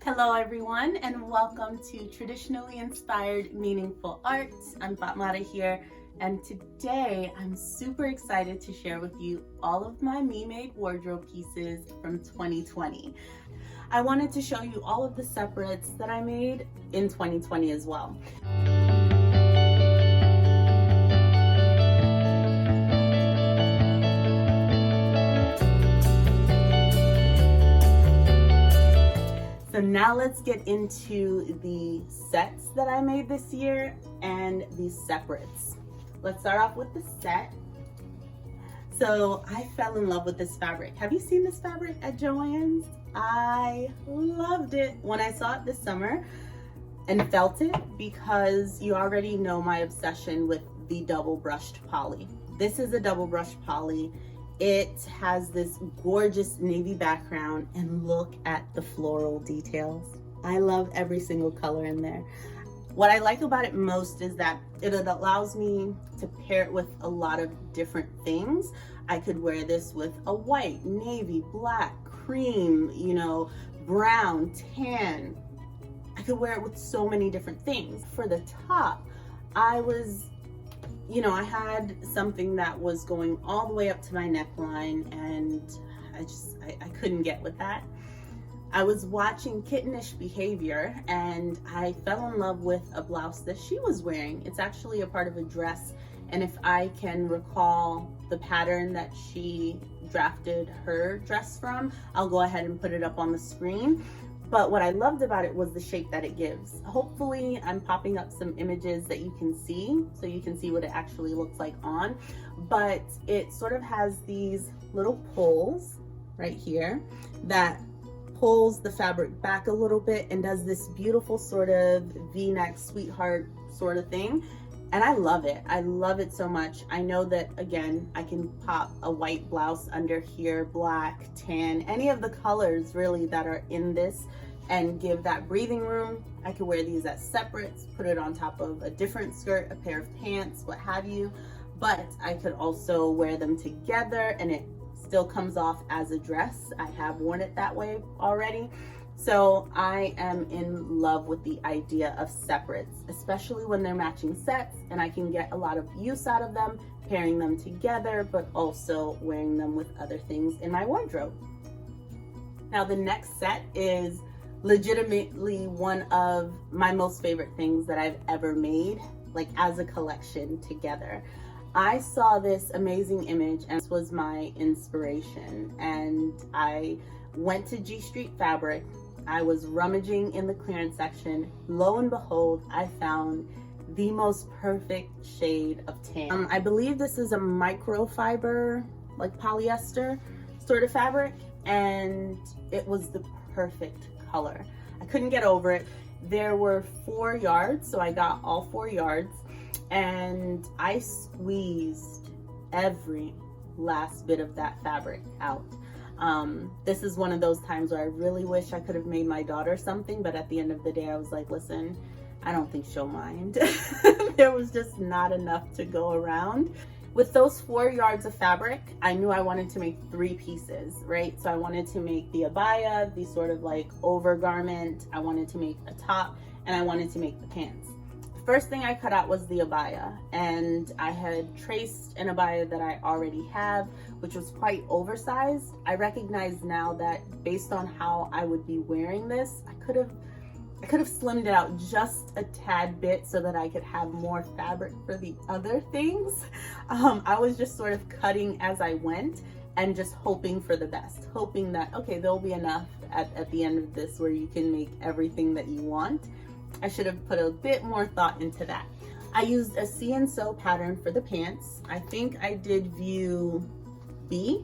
Hello everyone, and welcome to Traditionally Inspired Meaningful Art. I'm Fatmata here, and today I'm super excited to share with you all of my me-made wardrobe pieces from 2020. I wanted to show you all of the separates that I made in 2020 as well. So now let's get into the sets that I made this year and the separates. Let's start off with the set. So I fell in love with this fabric. Have you seen this fabric at Joann's? I loved it when I saw it this summer and felt it, because you already know my obsession with the double brushed poly. This is a double brushed poly. It has this gorgeous navy background, and look at the floral details. I love every single color in there. What I like about it most is that it allows me to pair it with a lot of different things. I could wear this with a white, navy, black, cream, brown, tan. I could wear it with so many different things. For the top, I had something that was going all the way up to my neckline, and I couldn't get with that. I was watching Kittenish Behavior, and I fell in love with a blouse that she was wearing. It's actually a part of a dress, and if I can recall the pattern that she drafted her dress from, I'll go ahead and put it up on the screen. But what I loved about it was the shape that it gives. Hopefully I'm popping up some images that you can see, so you can see what it actually looks like on. But it sort of has these little pulls right here that pulls the fabric back a little bit and does this beautiful sort of V-neck sweetheart sort of thing. And I love it. I love it so much. I know that, again, I can pop a white blouse under here, black, tan, any of the colors really that are in this, and give that breathing room. I could wear these as separates, put it on top of a different skirt, a pair of pants, what have you. But I could also wear them together and it still comes off as a dress. I have worn it that way already. So I am in love with the idea of separates, especially when they're matching sets, and I can get a lot of use out of them, pairing them together, but also wearing them with other things in my wardrobe. Now the next set is legitimately one of my most favorite things that I've ever made, like as a collection together. I saw this amazing image, and this was my inspiration, and I went to G Street Fabric. I was rummaging in the clearance section. Lo and behold, I found the most perfect shade of tan. I believe this is a microfiber, like polyester sort of fabric, and it was the perfect color. I couldn't get over it. There were 4 yards, so I got all 4 yards, and I squeezed every last bit of that fabric out. This is one of those times where I really wish I could have made my daughter something, but at the end of the day I was like, listen, I don't think she'll mind. There was just not enough to go around. With those 4 yards of fabric, I knew I wanted to make 3 pieces, right? So I wanted to make the abaya, the sort of like overgarment, I wanted to make a top, and I wanted to make the pants. First thing I cut out was the abaya, and I had traced an abaya that I already have, which was quite oversized. I recognize now that based on how I would be wearing this, I could have slimmed it out just a tad bit so that I could have more fabric for the other things. I was just sort of cutting as I went and just hoping for the best, hoping that, okay, there'll be enough at the end of this where you can make everything that you want. I should have put a bit more thought into that. I used a see and sew pattern for the pants. I think I did view B.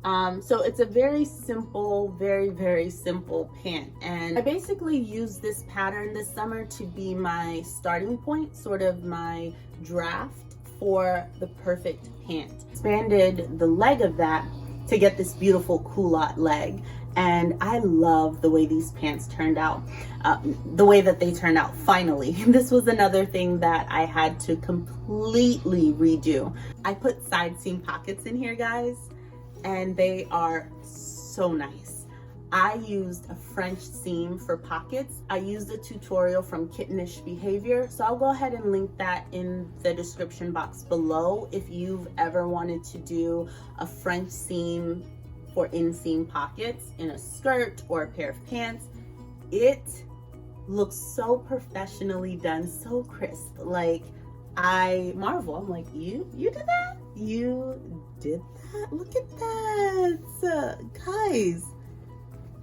So it's a very simple, very simple pant. And I basically used this pattern this summer to be my starting point, sort of my draft for the perfect pant. Expanded the leg of that to get this beautiful culotte leg. And I love the way these pants turned out, the way that they turned out finally. This was another thing that I had to completely redo. I put side seam pockets in here, guys, and they are so nice. I used a French seam for pockets. I used a tutorial from Kittenish Behavior, so I'll go ahead and link that in the description box below if you've ever wanted to do a French seam for inseam pockets in a skirt or a pair of pants. It looks so professionally done, so crisp. Like, I marvel. I'm like, you did that? You did that? Look at that, guys.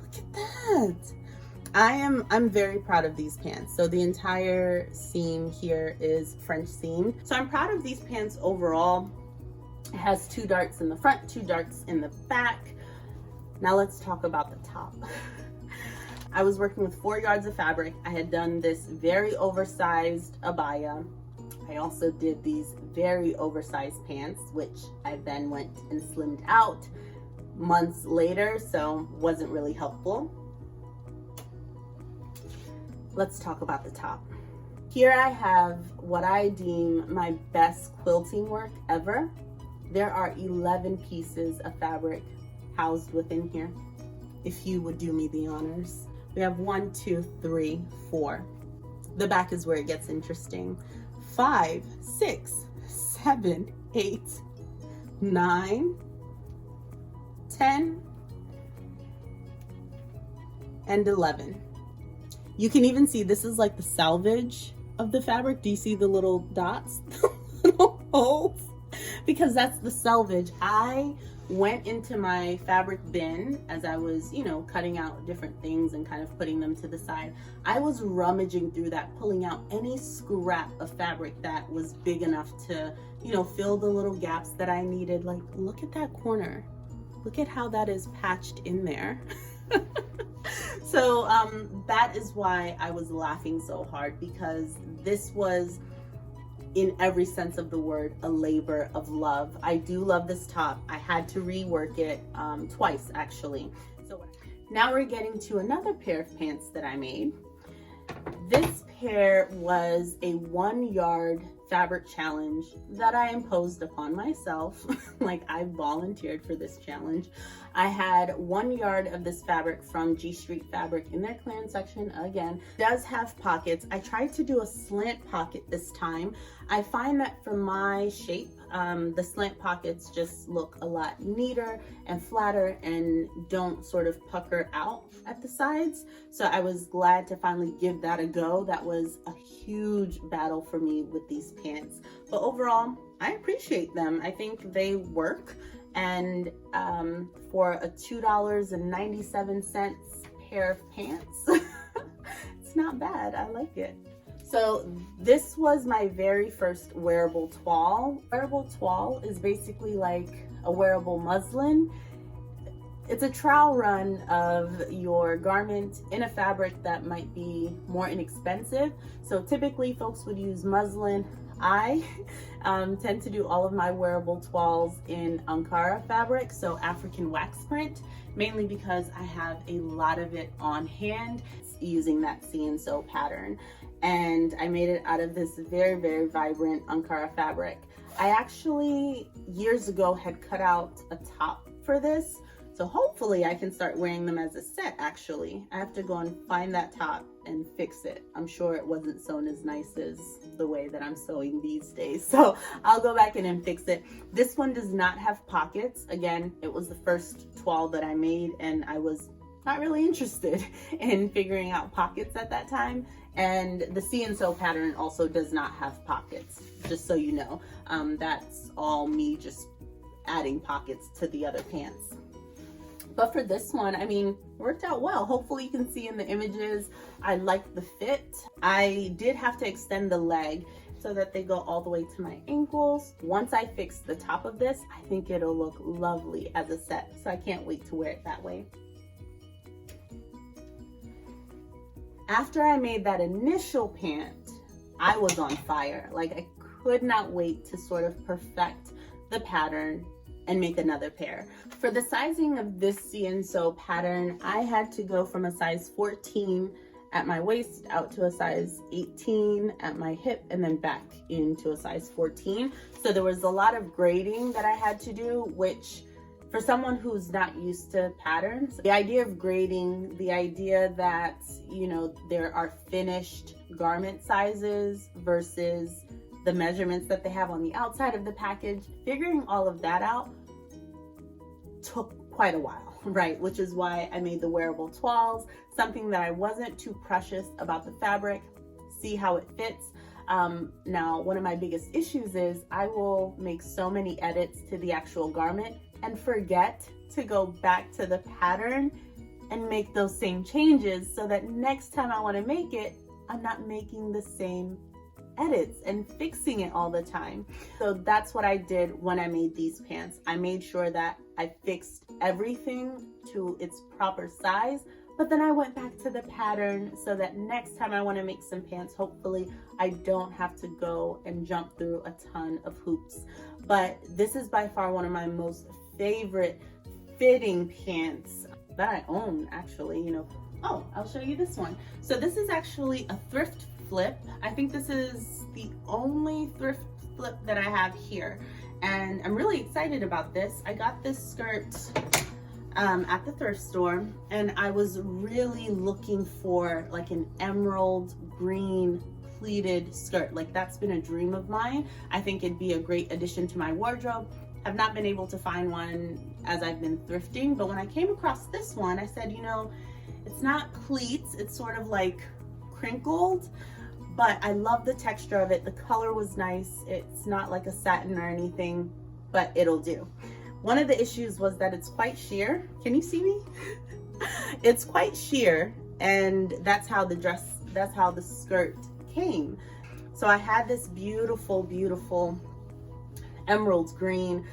Look at that. I'm very proud of these pants. So the entire seam here is French seam. So I'm proud of these pants overall. It has 2 darts in the front, 2 darts in the back. Now let's talk about the top. I was working with 4 yards of fabric. I had done this very oversized abaya. I also did these very oversized pants, which I then went and slimmed out months later, so wasn't really helpful. Let's talk about the top. Here I have what I deem my best quilting work ever. There are 11 pieces of fabric housed within here. If you would do me the honors. We have 1, 2, 3, 4. The back is where it gets interesting. 5, 6, 7, 8, 9, 10, and 11. You can even see this is like the salvage of the fabric. Do you see the little dots? The little holes? Because that's the salvage. I went into my fabric bin as I was, cutting out different things and kind of putting them to the side. I was rummaging through that, pulling out any scrap of fabric that was big enough to, fill the little gaps that I needed. Like, look at that corner. Look at how that is patched in there. So that is why I was laughing so hard, because this was, in every sense of the word, a labor of love. I do love this top. I had to rework it twice, actually. So now we're getting to another pair of pants that I made. This pair was a 1 yard fabric challenge that I imposed upon myself. Like, I volunteered for this challenge. I had 1 yard of this fabric from G Street Fabric in their clearance section. Again, it does have pockets. I tried to do a slant pocket this time. I find that for my shape, the slant pockets just look a lot neater and flatter and don't sort of pucker out at the sides. So I was glad to finally give that a go. That was a huge battle for me with these pants. But overall, I appreciate them. I think they work. And for a $2.97 pair of pants, it's not bad. I like it. So this was my very first wearable toile. Wearable toile is basically like a wearable muslin. It's a trial run of your garment in a fabric that might be more inexpensive. So typically folks would use muslin. I tend to do all of my wearable toiles in Ankara fabric, so African wax print, mainly because I have a lot of it on hand using that see and sew pattern. And I made it out of this very, very vibrant Ankara fabric. I actually, years ago, had cut out a top for this. So hopefully I can start wearing them as a set, actually. I have to go and find that top and fix it. I'm sure it wasn't sewn as nice as the way that I'm sewing these days. So I'll go back in and fix it. This one does not have pockets. Again, it was the first toile that I made and I was not really interested in figuring out pockets at that time. And the see and sew pattern also does not have pockets, just so you know. That's all me just adding pockets to the other pants. But for this one, I mean, worked out well. Hopefully you can see in the images, I like the fit. I did have to extend the leg so that they go all the way to my ankles. Once I fix the top of this, I think it'll look lovely as a set. So I can't wait to wear it that way. After I made that initial pant, I was on fire. Like, I could not wait to sort of perfect the pattern and make another pair. For the sizing of this see and sew pattern, I had to go from a size 14 at my waist out to a size 18 at my hip and then back into a size 14. So there was a lot of grading that I had to do, which For someone who's not used to patterns, the idea of grading, the idea that, you know, there are finished garment sizes versus the measurements that they have on the outside of the package, figuring all of that out took quite a while, right? Which is why I made the wearable toiles, something that I wasn't too precious about the fabric, see how it fits. Now, one of my biggest issues is I will make so many edits to the actual garment and forget to go back to the pattern and make those same changes so that next time I want to make it, I'm not making the same edits and fixing it all the time. So that's what I did when I made these pants. I made sure that I fixed everything to its proper size, but then I went back to the pattern so that next time I want to make some pants, hopefully I don't have to go and jump through a ton of hoops. But this is by far one of my most favorite fitting pants that I own, actually. You know, oh, I'll show you this one. So this is actually a thrift flip. I think this is the only thrift flip that I have here, and I'm really excited about this. I got this skirt at the thrift store, and I was really looking for like an emerald green pleated skirt. Like, that's been a dream of mine. I think it'd be a great addition to my wardrobe. I've not been able to find one as I've been thrifting, but when I came across this one, I said, you know, it's not pleats, it's sort of like crinkled, but I love the texture of it. The color was nice. It's not like a satin or anything, but it'll do. One of the issues was that it's quite sheer. Can you see me? It's quite sheer, and that's how the skirt came. So I had this beautiful, beautiful emerald green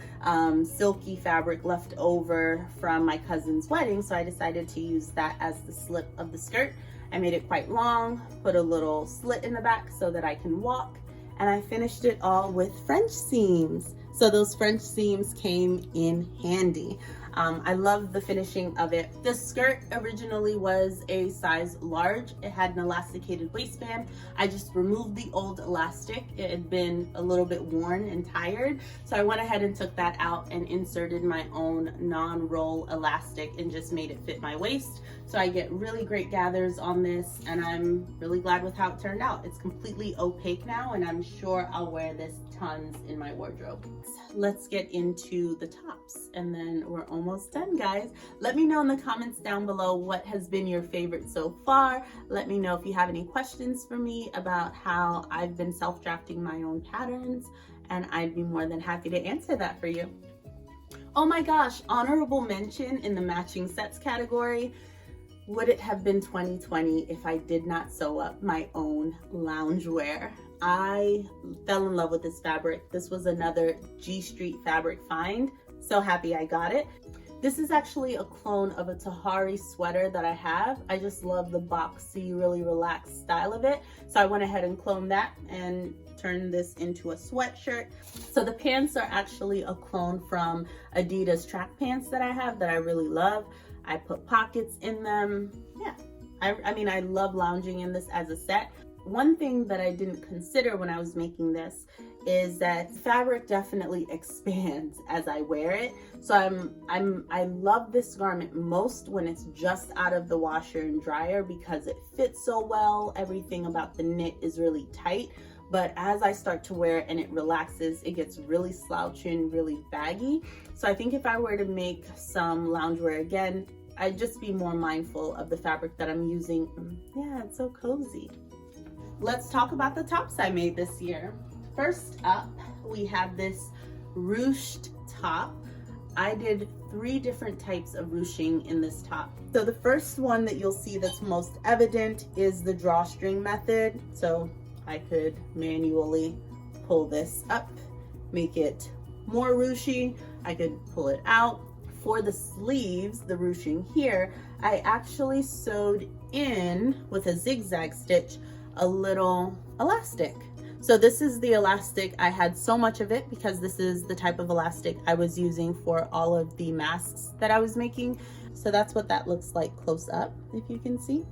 silky fabric left over from my cousin's wedding, so I decided to use that as the slip of the skirt. I made it quite long, put a little slit in the back so that I can walk, and I finished it all with French seams. So those French seams came in handy. I love the finishing of it. The skirt originally was a size large. It had an elasticated waistband. I just removed the old elastic. It had been a little bit worn and tired. So I went ahead and took that out and inserted my own non-roll elastic and just made it fit my waist. So I get really great gathers on this, and I'm really glad with how it turned out. It's completely opaque now, and I'm sure I'll wear this tons in my wardrobe. Let's get into the tops, and then we're almost done, guys. Let me know in the comments down below what has been your favorite so far. Let me know if you have any questions for me about how I've been self-drafting my own patterns, and I'd be more than happy to answer that for you. Oh my gosh, honorable mention in the matching sets category. Would it have been 2020 if I did not sew up my own loungewear? I fell in love with this fabric. This was another G Street fabric find. So happy I got it. This is actually a clone of a Tahari sweater that I have. I just love the boxy, really relaxed style of it. So I went ahead and cloned that and turned this into a sweatshirt. So the pants are actually a clone from Adidas track pants that I have that I really love. I put pockets in them. Yeah, I mean, I love lounging in this as a set. One thing that I didn't consider when I was making this is that fabric definitely expands as I wear it. So I love this garment most when it's just out of the washer and dryer because it fits so well. Everything about the knit is really tight. But as I start to wear it and it relaxes, it gets really slouchy and really baggy. So I think if I were to make some loungewear again, I'd just be more mindful of the fabric that I'm using. Yeah, it's so cozy. Let's talk about the tops I made this year. First up, we have this ruched top. I did 3 different types of ruching in this top. So the first one that you'll see that's most evident is the drawstring method. So I could manually pull this up, make it more ruchy. I could pull it out. For the sleeves, the ruching here, I actually sewed in with a zigzag stitch a little elastic. So this is the elastic. I had so much of it because this is the type of elastic I was using for all of the masks that I was making. So that's what that looks like close up, if you can see.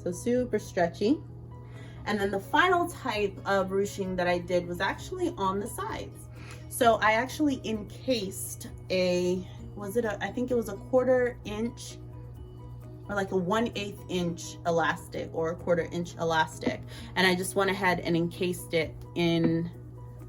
So super stretchy. And then the final type of ruching that I did was actually on the sides. So I actually encased I think it was a 1/4 inch or like a 1/8 inch elastic or a 1/4 inch elastic. And I just went ahead and encased it in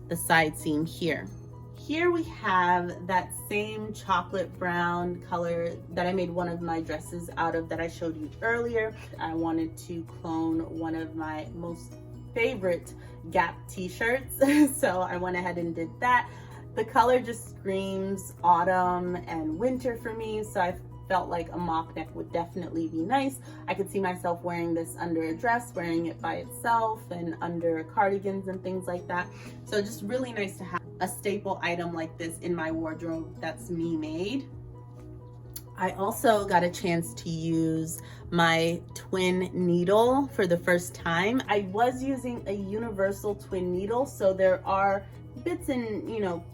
the side seam here. Here we have that same chocolate brown color that I made one of my dresses out of that I showed you earlier. I wanted to clone one of my most favorite Gap t-shirts. So I went ahead and did that. The color just screams autumn and winter for me. So I felt like a mock neck would definitely be nice. I could see myself wearing this under a dress, wearing it by itself and under cardigans and things like that. So just really nice to have a staple item like this in my wardrobe that's me made. I also got a chance to use my twin needle for the first time. I was using a universal twin needle, so there are bits and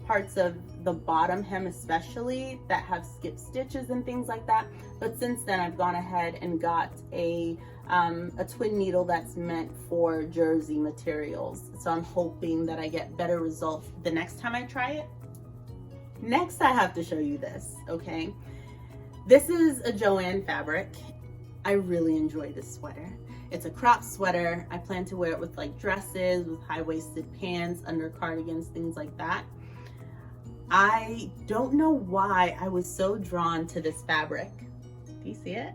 parts of the bottom hem especially that have skipped stitches and things like that. But since then I've gone ahead and got a twin needle that's meant for jersey materials. So I'm hoping that I get better results the next time I try it. Next I have to show you this, okay? This is a Joanne fabric. I really enjoy this sweater. It's a crop sweater. I plan to wear it with like dresses, with high-waisted pants, under cardigans, things like that. I don't know why I was so drawn to this fabric. Do you see it?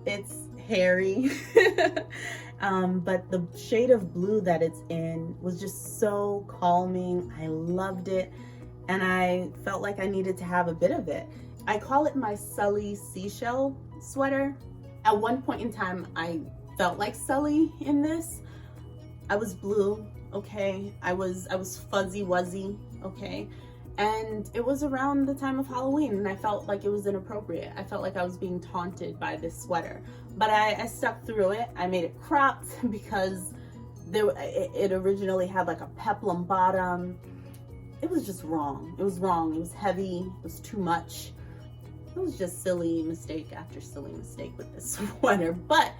It's hairy, but the shade of blue that it's in was just so calming. I loved it, and I felt like I needed to have a bit of it. I call it my Sully seashell sweater. At one point in time, I felt like Sully in this. I was blue, okay? I was fuzzy wuzzy, okay? And it was around the time of Halloween, and I felt like it was inappropriate. I felt like I was being taunted by this sweater. But I stuck through it. I made it cropped because it originally had like a peplum bottom. It was just wrong. It was wrong. It was heavy. It was too much. It was just silly mistake after silly mistake with this sweater. But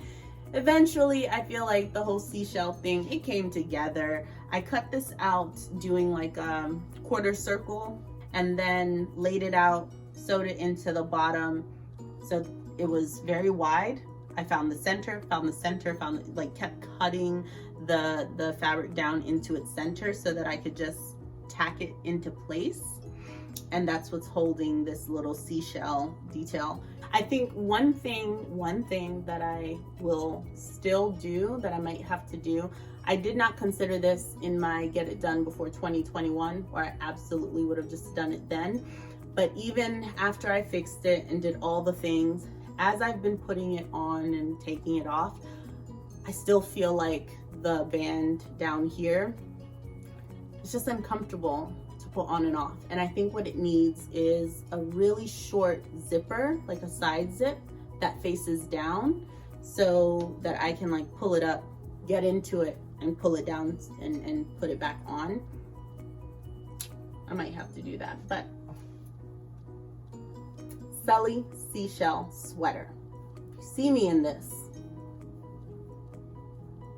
eventually I feel like the whole seashell thing, it came together. I cut this out doing like a 1/4 circle and then laid it out, sewed it into the bottom so it was very wide. I found the center, kept cutting the fabric down into its center so that I could just tack it into place. And that's what's holding this little seashell detail. I think one thing that I will still do, that I might have to do, I did not consider this in my get it done before 2021, or I absolutely would have just done it then. But even after I fixed it and did all the things, as I've been putting it on and taking it off, I still feel like the band down here, it's just uncomfortable to put on and off. And I think what it needs is a really short zipper, like a side zip that faces down, so that I can like pull it up, get into it, and pull it down and put it back on. I might have to do that. But Sully seashell sweater. You see me in this,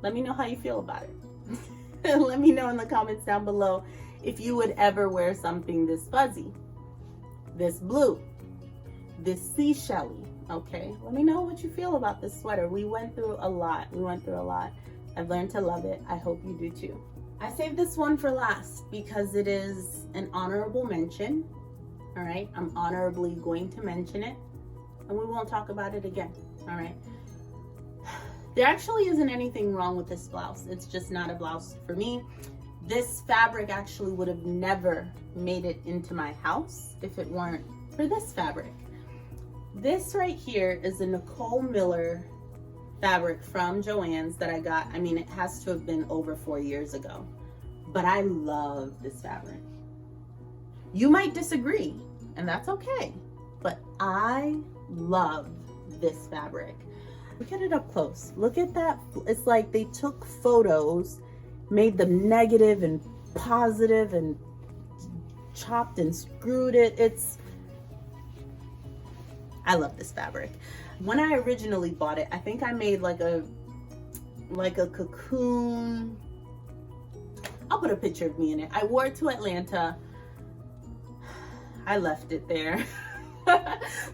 let me know how you feel about it. Let me know in the comments down below if you would ever wear something this fuzzy, this blue, this seashell-y, okay? Let me know what you feel about this sweater. We went through a lot. I've learned to love it. I hope you do too. I saved this one for last because it is an honorable mention, all right? I'm honorably going to mention it, and we won't talk about it again, all right? There actually isn't anything wrong with this blouse. It's just not a blouse for me. This fabric actually would have never made it into my house if it weren't for this fabric. This right here is a Nicole Miller fabric from Joann's that I got. I mean, it has to have been over 4 years ago, but I love this fabric. You might disagree, and that's okay, but I love this fabric. Look at it up close. Look at that. It's like they took photos, made them negative and positive and chopped and screwed it. I love this fabric. When I originally bought it, I think I made like a cocoon. I'll put a picture of me in it. I wore it to Atlanta. I left it there.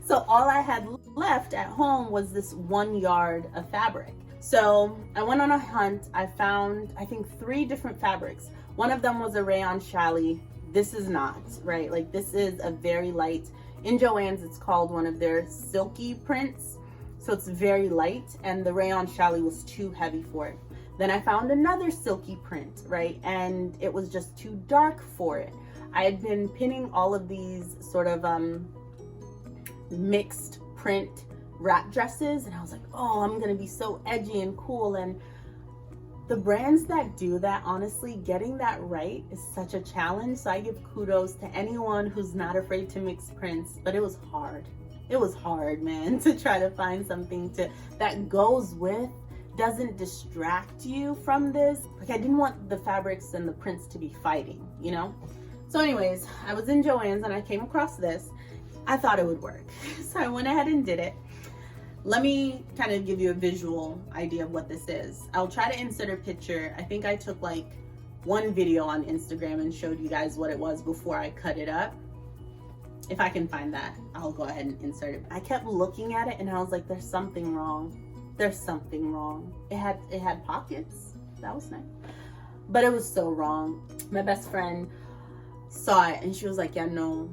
So all I had left at home was this 1 yard of fabric. So I went on a hunt. I found, I think, 3 different fabrics. One of them was a rayon challis. This is not, right? Like, this is a very light, in Joann's it's called one of their silky prints. So it's very light, and the rayon challis was too heavy for it. Then I found another silky print, right? And it was just too dark for it. I had been pinning all of these sort of mixed print wrap dresses, and I was like, oh, I'm gonna be so edgy and cool. And the brands that do that, honestly, getting that right is such a challenge. So I give kudos to anyone who's not afraid to mix prints, but it was hard. It was hard, man, to try to find something that goes with, doesn't distract you from this. Like, I didn't want the fabrics and the prints to be fighting, you know? So anyways, I was in Joann's and I came across this. I thought it would work. So I went ahead and did it. Let me kind of give you a visual idea of what this is. I'll try to insert a picture. I think I took like one video on Instagram and showed you guys what it was before I cut it up. If I can find that, I'll go ahead and insert it. I kept looking at it and I was like, there's something wrong. There's something wrong. It had pockets. That was nice. But it was so wrong. My best friend saw it and she was like, yeah, no.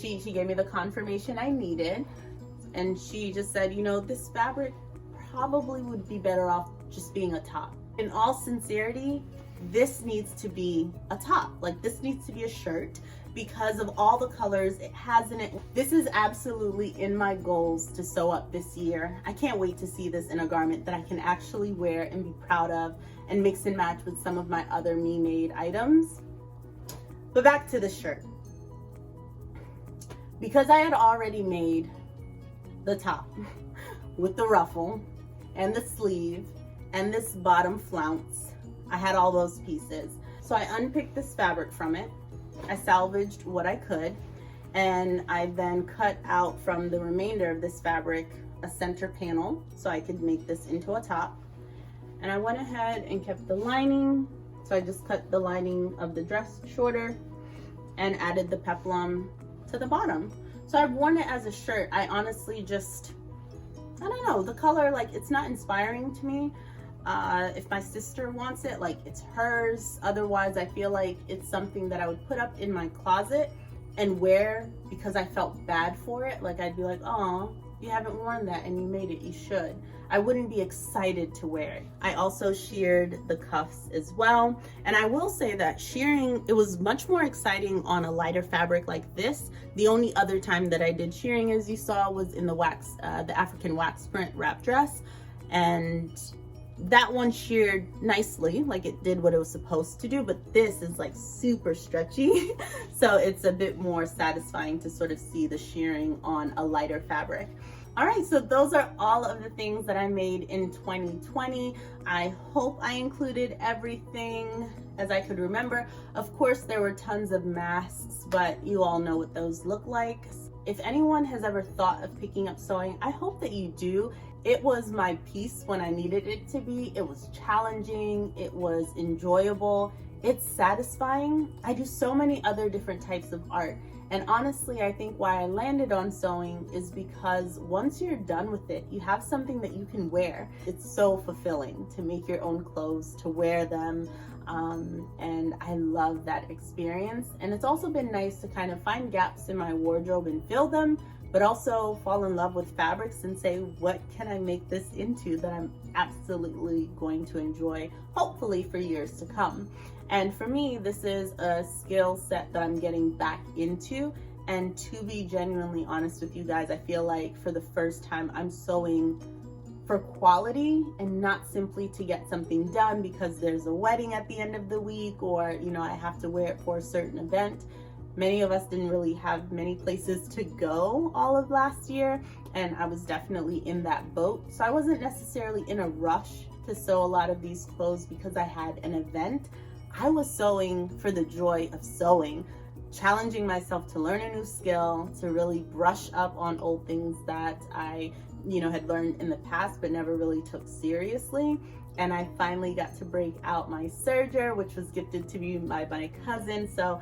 She gave me the confirmation I needed. And she just said, you know, this fabric probably would be better off just being a top. In all sincerity, this needs to be a top. Like, this needs to be a shirt because of all the colors it has in it. This is absolutely in my goals to sew up this year. I can't wait to see this in a garment that I can actually wear and be proud of and mix and match with some of my other me-made items. But back to the shirt. Because I had already made the top with the ruffle and the sleeve and this bottom flounce, I had all those pieces. So I unpicked this fabric from it. I salvaged what I could, and I then cut out from the remainder of this fabric a center panel so I could make this into a top. And I went ahead and kept the lining. So I just cut the lining of the dress shorter and added the peplum to the bottom. So I've worn it as a shirt. I honestly just, I don't know, the color, like, it's not inspiring to me. If my sister wants it, like, it's hers. Otherwise, I feel like it's something that I would put up in my closet and wear because I felt bad for it. Like, I'd be like, oh, you haven't worn that and you made it, you should. I wouldn't be excited to wear it. I also sheared the cuffs as well. And I will say that shearing, it was much more exciting on a lighter fabric like this. The only other time that I did shearing, as you saw, was in the wax, the African wax print wrap dress. And that one sheared nicely, like it did what it was supposed to do, but this is like super stretchy. So it's a bit more satisfying to sort of see the shearing on a lighter fabric. All right, so those are all of the things that I made in 2020. I hope I included everything as I could remember. Of course, there were tons of masks, but you all know what those look like. If anyone has ever thought of picking up sewing, I hope that you do. It was my piece when I needed it to be. It was challenging, it was enjoyable, it's satisfying. I do so many other different types of art. And honestly, I think why I landed on sewing is because once you're done with it, you have something that you can wear. It's so fulfilling to make your own clothes, to wear them. And I love that experience. And it's also been nice to kind of find gaps in my wardrobe and fill them, but also fall in love with fabrics and say, what can I make this into that I'm absolutely going to enjoy, hopefully for years to come. And for me, this is a skill set that I'm getting back into. And to be genuinely honest with you guys, I feel like for the first time I'm sewing for quality and not simply to get something done because there's a wedding at the end of the week, or, you know, I have to wear it for a certain event. Many of us didn't really have many places to go all of last year, and I was definitely in that boat. So I wasn't necessarily in a rush to sew a lot of these clothes because I had an event. I was sewing for the joy of sewing, challenging myself to learn a new skill, to really brush up on old things that I had learned in the past but never really took seriously. And I finally got to break out my serger, which was gifted to me by my cousin. So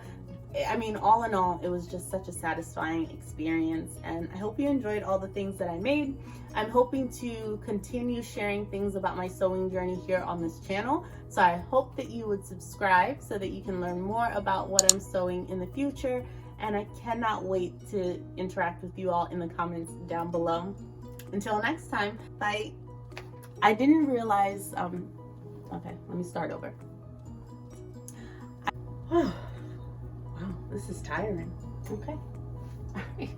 I mean, all in all, it was just such a satisfying experience, and I hope you enjoyed all the things that I made. I'm hoping to continue sharing things about my sewing journey here on this channel, so I hope that you would subscribe so that you can learn more about what I'm sewing in the future, and I cannot wait to interact with you all in the comments down below. Until next time, bye. I didn't realize, okay, let me start over. Wow, this is tiring. Okay. All right.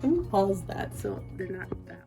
Let me pause that so they're not that.